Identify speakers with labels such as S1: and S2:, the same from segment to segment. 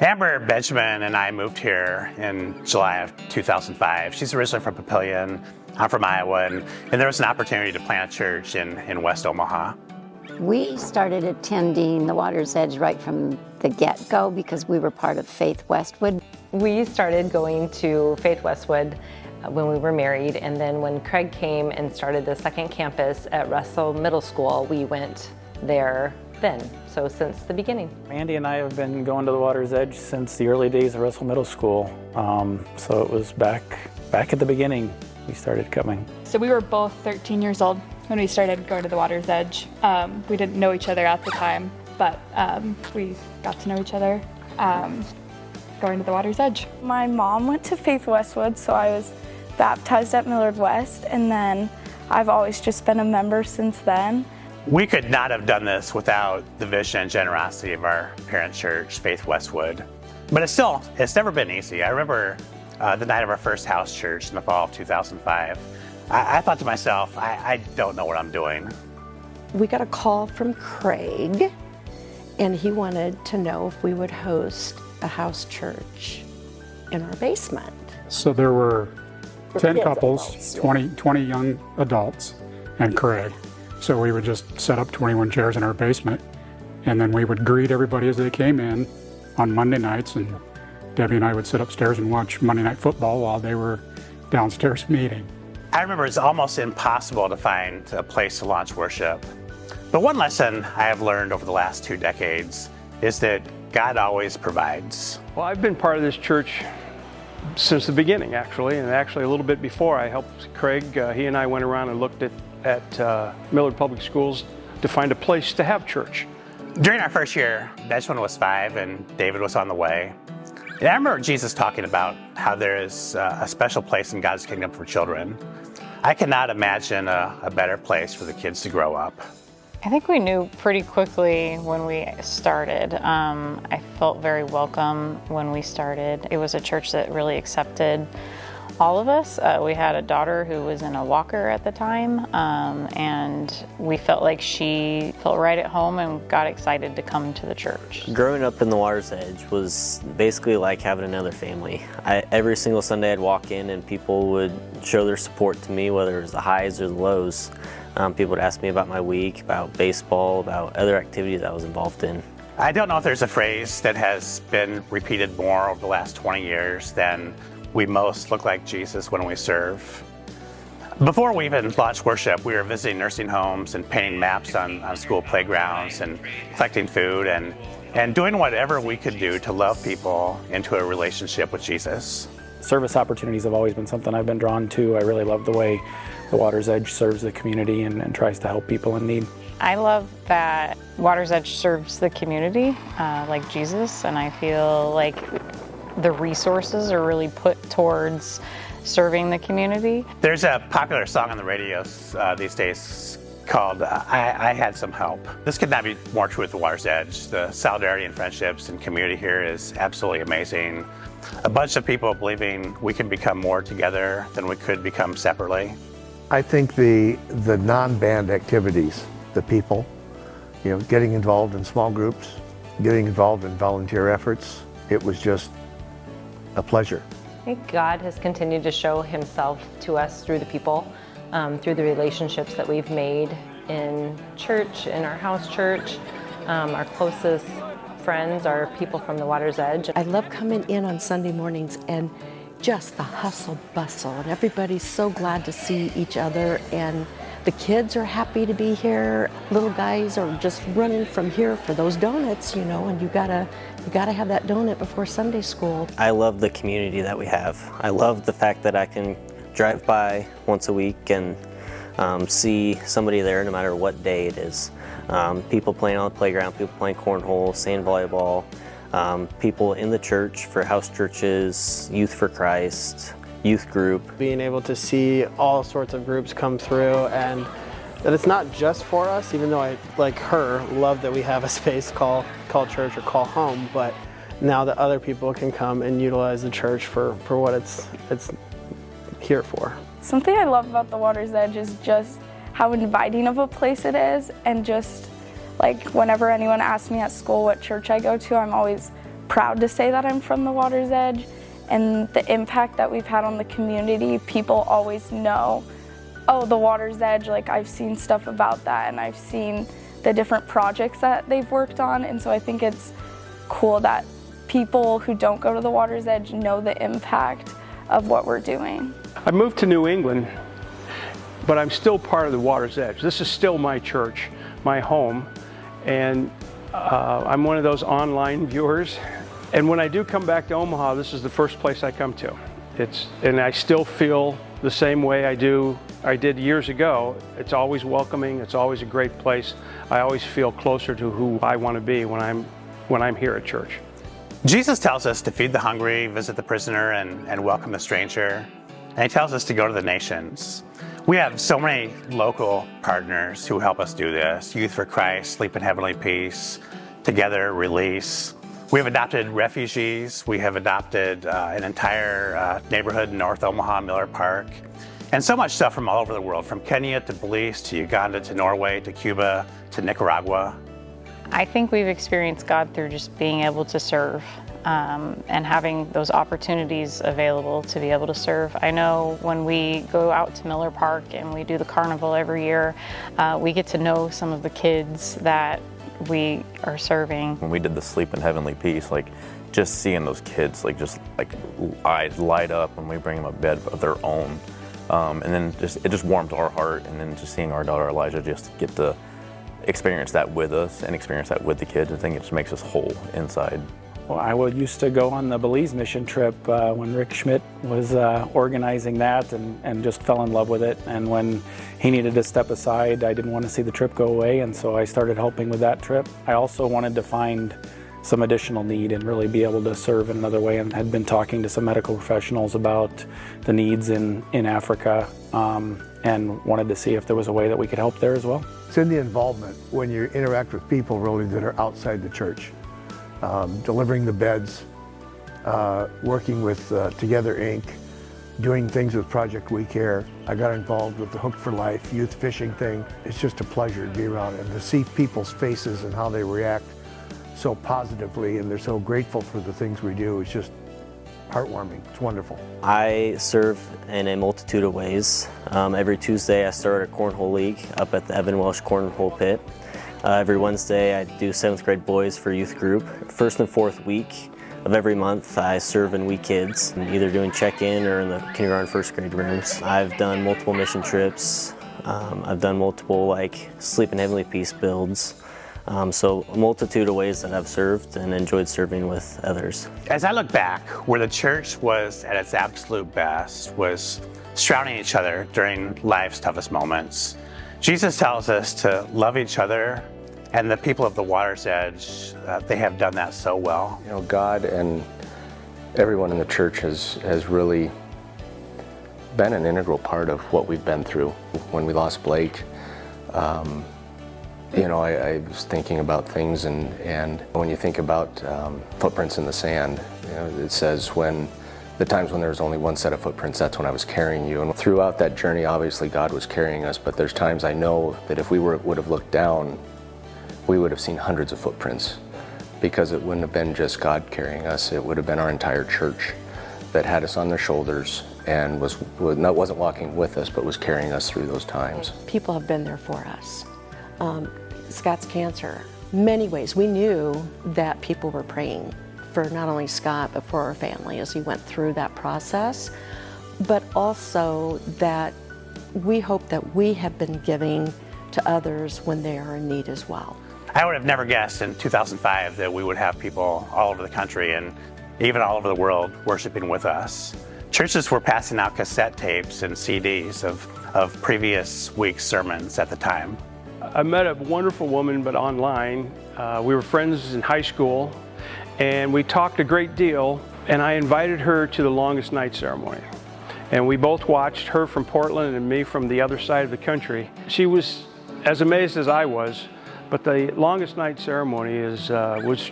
S1: Amber Benjamin and I moved here in July of 2005. She's originally from Papillion. I'm from Iowa, and there was an opportunity to plant a church in West Omaha.
S2: We started attending the Water's Edge right from the get-go because we were part of Faith Westwood.
S3: We started going to Faith Westwood when we were married, and then when Craig came and started the second campus at Russell Middle School, we went there then, so since the beginning.
S4: Andy and I have been going to the Water's Edge since the early days of Russell Middle School, so it was back at the beginning we started coming.
S5: So we were both 13 years old when we started going to the Water's Edge. We didn't know each other at the time, but we got to know each other going to the Water's Edge.
S6: My mom went to Faith Westwood, so I was baptized at Millard West, and then I've always just been a member since then.
S1: We could not have done this without the vision and generosity of our parent church, Faith Westwood. But it's never been easy. I remember the night of our first house church in the fall of 2005. I thought to myself, I don't know what I'm doing.
S7: We got a call from Craig, and he wanted to know if we would host a house church in our basement.
S8: So there were 10
S7: kids,
S8: couples,
S7: adults,
S8: 20 young adults, and Craig. So we would just set up 21 chairs in our basement, and then we would greet everybody as they came in on Monday nights, and Debbie and I would sit upstairs and watch Monday Night Football while they were downstairs meeting.
S1: I remember it's almost impossible to find a place to launch worship. But one lesson I have learned over the last 2 decades is that God always provides.
S9: Well, I've been part of this church since the beginning, actually, and actually a little bit before. I helped Craig. He and I went around and looked at Millard Public Schools to find a place to have church.
S1: During our first year, Benjamin was 5 and David was on the way. And I remember Jesus talking about how there is a special place in God's kingdom for children. I cannot imagine a better place for the kids to grow up.
S10: I think we knew pretty quickly when we started. I felt very welcome when we started. It was a church that really accepted all of us. We had a daughter who was in a walker at the time, and we felt like she felt right at home and got excited to come to the church.
S11: Growing up in the Water's Edge was basically like having another family. Every single Sunday I'd walk in and people would show their support to me, whether it was the highs or the lows. People would ask me about my week, about baseball, about other activities I was involved in.
S1: I don't know if there's a phrase that has been repeated more over the last 20 years than "we most look like Jesus when we serve." Before we even launched worship, we were visiting nursing homes and painting maps on school playgrounds and collecting food and doing whatever we could do to love people into a relationship with Jesus.
S4: Service opportunities have always been something I've been drawn to. I really love the way the Water's Edge serves the community and tries to help people in need.
S10: I love that Water's Edge serves the community like Jesus, and I feel like the resources are really put towards serving the community.
S1: There's a popular song on the radio these days called I Had Some Help. This could not be more true at the Water's Edge. The solidarity and friendships and community here is absolutely amazing. A bunch of people believing we can become more together than we could become separately.
S12: I think the non-band activities, the people, getting involved in small groups, getting involved in volunteer efforts, it was just a pleasure.
S3: I think God has continued to show himself to us through the people, through the relationships that we've made in church, in our house church. Our closest friends are people from the Water's Edge.
S7: I love coming in on Sunday mornings and just the hustle bustle, and everybody's so glad to see each other, and the kids are happy to be here. Little guys are just running from here for those donuts, and you gotta have that donut before Sunday school.
S11: I love the community that we have. I love the fact that I can drive by once a week and see somebody there no matter what day it is. People playing on the playground, people playing cornhole, sand volleyball, people in the church for house churches, Youth for Christ, youth group.
S13: Being able to see all sorts of groups come through, and that it's not just for us, even though I, like her, love that we have a space called church or call home, but now that other people can come and utilize the church for what it's here for.
S6: Something I love about the Water's Edge is just how inviting of a place it is, and just like whenever anyone asks me at school what church I go to, I'm always proud to say that I'm from the water's edge, and the impact that we've had on the community. People always know, oh, the water's edge, like I've seen stuff about that, and I've seen the different projects that they've worked on, and so I think it's cool that people who don't go to the water's edge know the impact of what we're doing.
S9: I moved to New England, but I'm still part of the water's edge. This is still my church, my home, and I'm one of those online viewers. And when I do come back to Omaha, this is the first place I come to. And I still feel the same way I did years ago. It's always welcoming. It's always a great place. I always feel closer to who I want to be when I'm here at church.
S1: Jesus tells us to feed the hungry, visit the prisoner, and welcome the stranger. And he tells us to go to the nations. We have so many local partners who help us do this. Youth for Christ, Sleep in Heavenly Peace, Together, Release. We have adopted refugees. We have adopted an entire neighborhood in North Omaha, Miller Park. And so much stuff from all over the world, from Kenya to Belize to Uganda to Norway to Cuba to Nicaragua.
S10: I think we've experienced God through just being able to serve and having those opportunities available to be able to serve. I know when we go out to Miller Park and we do the carnival every year, we get to know some of the kids that we are serving.
S14: When we did the Sleep in Heavenly Peace, like just seeing those kids eyes light up when we bring them a bed of their own. And then it just warmed our heart, and then just seeing our daughter Elijah just get to experience that with us and experience that with the kids, I think it just makes us whole inside.
S4: Well, I used to go on the Belize mission trip when Rick Schmidt was organizing that, and just fell in love with it. And when he needed to step aside, I didn't want to see the trip go away, and so I started helping with that trip. I also wanted to find some additional need and really be able to serve in another way, and had been talking to some medical professionals about the needs in Africa, and wanted to see if there was a way that we could help there as well.
S12: It's in the involvement when you interact with people really that are outside the church. Delivering the beds, working with Together Inc., doing things with Project We Care. I got involved with the Hook for Life youth fishing thing. It's just a pleasure to be around and to see people's faces and how they react so positively, and they're so grateful for the things we do. It's just heartwarming. It's wonderful.
S11: I serve in a multitude of ways. Every Tuesday I start a cornhole league up at the Evan Welsh Cornhole Pit. Every Wednesday I do 7th grade boys for youth group. First and fourth week of every month I serve in We Kids, either doing check-in or in the kindergarten first grade rooms. I've done multiple mission trips. I've done multiple Sleep in Heavenly Peace builds. So a multitude of ways that I've served and enjoyed serving with others.
S1: As I look back, where the church was at its absolute best was surrounding each other during life's toughest moments. Jesus tells us to love each other, and the people of the water's edge, they have done that so well.
S15: You know, God and everyone in the church has really been an integral part of what we've been through. When we lost Blake, you know, I was thinking about things, and when you think about footprints in the sand, you know, it says when the times when there was only one set of footprints, that's when I was carrying you. And throughout that journey, obviously God was carrying us, but there's times I know that if we would have looked down, we would have seen hundreds of footprints, because it wouldn't have been just God carrying us, it would have been our entire church that had us on their shoulders and wasn't walking with us, but was carrying us through those times.
S7: People have been there for us. Scott's cancer, many ways. We knew that people were praying for not only Scott, but for our family as he went through that process, but also that we hope that we have been giving to others when they are in need as well.
S1: I would have never guessed in 2005 that we would have people all over the country and even all over the world worshiping with us. Churches were passing out cassette tapes and CDs of previous week's sermons at the time.
S9: I met a wonderful woman, but online. We were friends in high school, and we talked a great deal, and I invited her to the longest night ceremony. And we both watched, her from Portland and me from the other side of the country. She was as amazed as I was, but the longest night ceremony was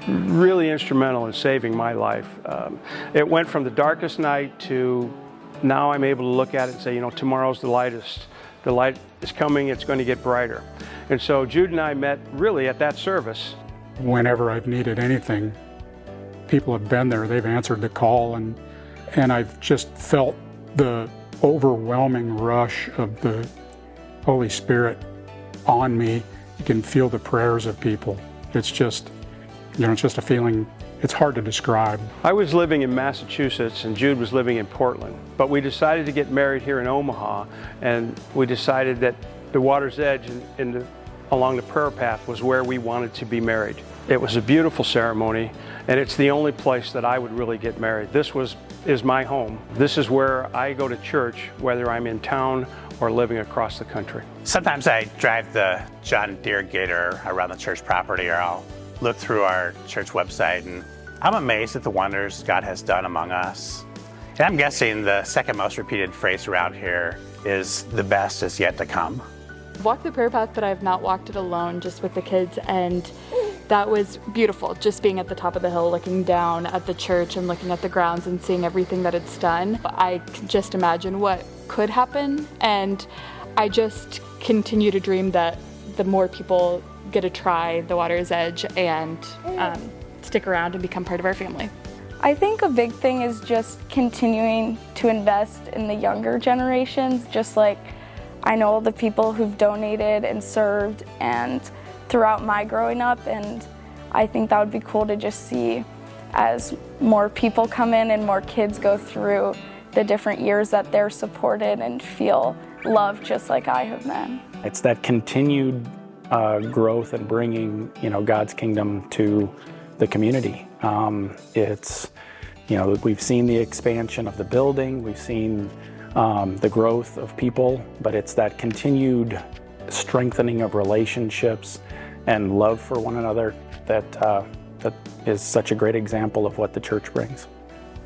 S9: really instrumental in saving my life. It went from the darkest night to now I'm able to look at it and say, you know, tomorrow's the lightest. The light is coming, it's going to get brighter. And so Jude and I met really at that service.
S8: Whenever I've needed anything, people have been there, they've answered the call, and I've just felt the overwhelming rush of the Holy Spirit on me. You can feel the prayers of people. It's just, it's just a feeling, it's hard to describe.
S9: I was living in Massachusetts and Jude was living in Portland, but we decided to get married here in Omaha, and we decided that the water's edge along the prayer path was where we wanted to be married. It was a beautiful ceremony, and it's the only place that I would really get married. This is my home. This is where I go to church, whether I'm in town or living across the country.
S1: Sometimes I drive the John Deere Gator around the church property, or I'll look through our church website, and I'm amazed at the wonders God has done among us. And I'm guessing the second most repeated phrase around here is, "the best is yet to come."
S5: I've walked the prayer path, but I've not walked it alone, just with the kids, and that was beautiful, just being at the top of the hill, looking down at the church and looking at the grounds and seeing everything that it's done. I can just imagine what could happen, and I just continue to dream that the more people get to try the water's edge and stick around and become part of our family.
S6: I think a big thing is just continuing to invest in the younger generations, just like I know the people who've donated and served and throughout my growing up, and I think that would be cool to just see as more people come in and more kids go through the different years that they're supported and feel loved just like I have been.
S4: It's that continued growth and bringing, God's kingdom to the community. It's, we've seen the expansion of the building, we've seen the growth of people, but it's that continued strengthening of relationships and love for one another that is such a great example of what the church brings.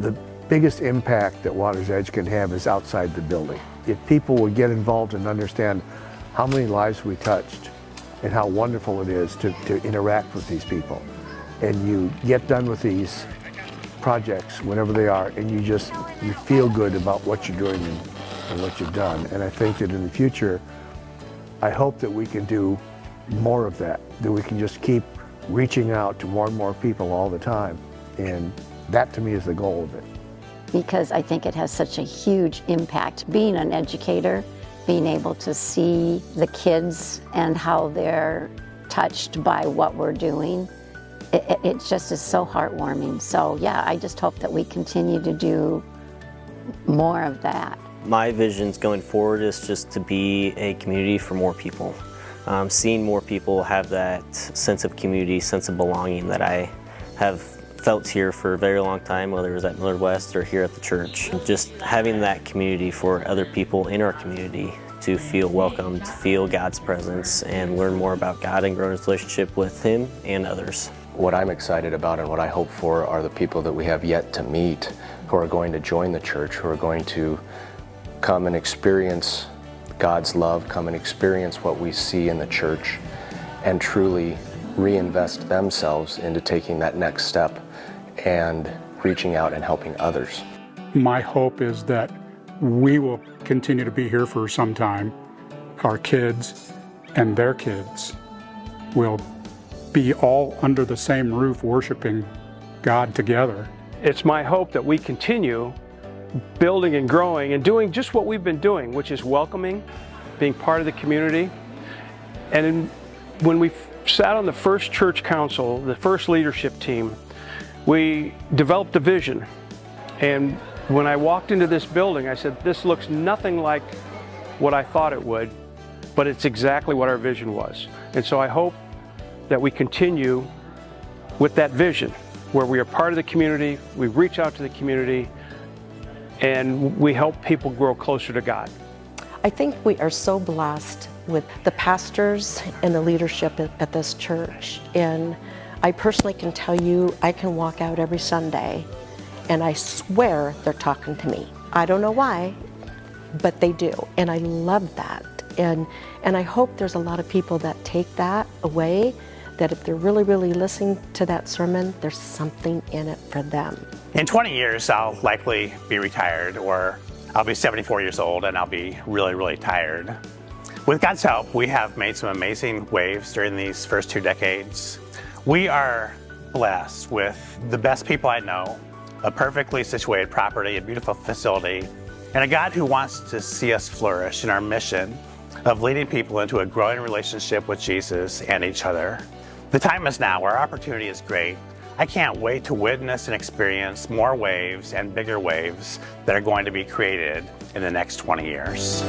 S12: The biggest impact that Water's Edge can have is outside the building. If people would get involved and understand how many lives we touched and how wonderful it is to interact with these people, and you get done with these projects whenever they are, and you feel good about what you're doing and what you've done. And I think that in the future, I hope that we can do more of that we can just keep reaching out to more and more people all the time. And that to me is the goal of it.
S2: Because I think it has such a huge impact. Being an educator, being able to see the kids and how they're touched by what we're doing, it just is so heartwarming. So yeah, I just hope that we continue to do more of that.
S11: My visions going forward is just to be a community for more people. Seeing more people have that sense of community, sense of belonging that I have felt here for a very long time, whether it was at Millard West or here at the church. Just having that community for other people in our community to feel welcome, to feel God's presence, and learn more about God and grow in relationship with Him and others.
S15: What I'm excited about and what I hope for are the people that we have yet to meet who are going to join the church, who are going to come and experience God's love, come and experience what we see in the church, and truly reinvest themselves into taking that next step and reaching out and helping others.
S8: My hope is that we will continue to be here for some time. Our kids and their kids will be all under the same roof worshiping God together.
S9: It's my hope that we continue building and growing and doing just what we've been doing, which is welcoming, being part of the community. And when we sat on the first church council, the first leadership team, we developed a vision. And when I walked into this building, I said, this looks nothing like what I thought it would, but it's exactly what our vision was. And so I hope that we continue with that vision, where we are part of the community, we reach out to the community, and we help people grow closer to God.
S7: I think we are so blessed with the pastors and the leadership at this church. And I personally can tell you, I can walk out every Sunday and I swear they're talking to me. I don't know why, but they do. And I love that. And I hope there's a lot of people that take that away, that if they're really, really listening to that sermon, there's something in it for them.
S1: In 20 years, I'll likely be retired, or I'll be 74 years old and I'll be really, really tired. With God's help, we have made some amazing waves during these first 2 decades. We are blessed with the best people I know, a perfectly situated property, a beautiful facility, and a God who wants to see us flourish in our mission of leading people into a growing relationship with Jesus and each other. The time is now. Our opportunity is great. I can't wait to witness and experience more waves and bigger waves that are going to be created in the next 20 years.